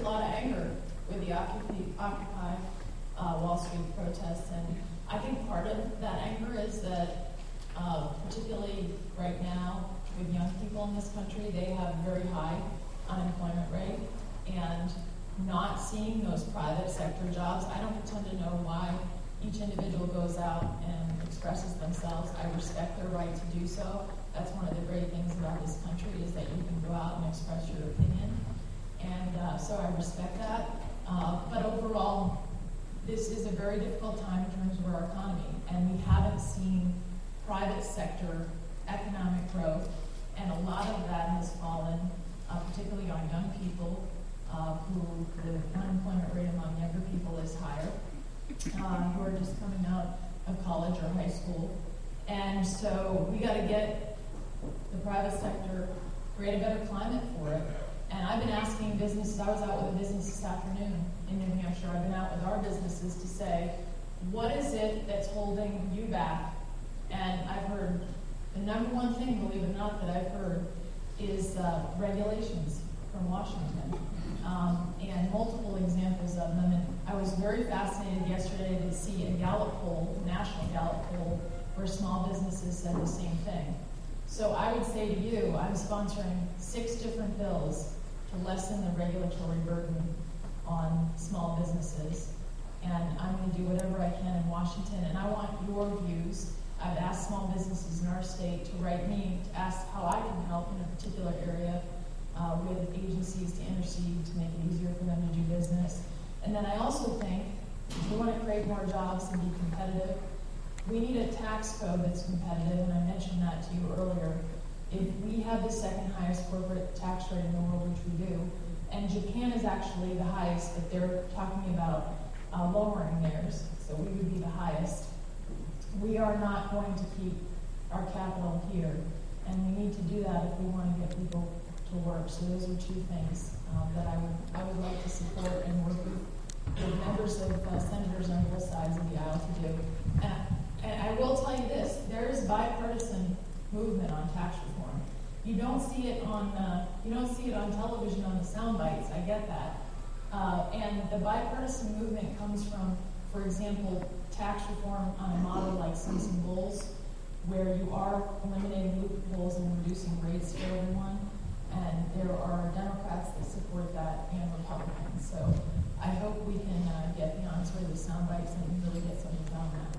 lot of anger with the Occupy Wall Street protests, and I think part of that anger is that, particularly right now with young people in this country, they have a very high unemployment rate, and not seeing those private sector jobs, I don't pretend to know why each individual goes out and expresses themselves. I respect their right to do so. That's one of the great things about this country, is that you can go out and express your opinion. And so I respect that. But overall, this is a very difficult time in terms of our economy. And we haven't seen private sector economic growth. And a lot of that has fallen, particularly on young people, who the unemployment rate among younger people is higher, who are just coming out of college or high school. And so we got to get the private sector, create a better climate for it. And I've been asking businesses, I was out with a business this afternoon in New Hampshire, I've been out with our businesses to say, what is it that's holding you back? And I've heard, the number one thing, believe it or not, that I've heard is regulations from Washington. And multiple examples of them. And I was very fascinated yesterday to see a Gallup poll, national Gallup poll, where small businesses said the same thing. So I would say to you, I'm sponsoring 6 different bills to lessen the regulatory burden on small businesses. And I'm going to do whatever I can in Washington. And I want your views. I've asked small businesses in our state to write me to ask how I can help in a particular area with agencies to intercede to make it easier for them to do business. And then I also think if we want to create more jobs and be competitive, we need a tax code that's competitive, and I mentioned that to you earlier. If we have the second highest corporate tax rate in the world, which we do, and Japan is actually the highest, but they're talking about lowering theirs, so we would be the highest. We are not going to keep our capital here, and we need to do that if we want to get people to work. So those are 2 things that I would like to support and work with members of senators on both sides of the aisle to do. And I will tell you this: there is bipartisan movement on tax reform. You don't see it on television on the sound bites. I get that. And the bipartisan movement comes from, for example, tax reform on a model like Simpson-Bowles, where you are eliminating loopholes and reducing rates for everyone. And there are Democrats that support that and Republicans. So I hope we can get beyond sort of the sound bites and really get something done on that.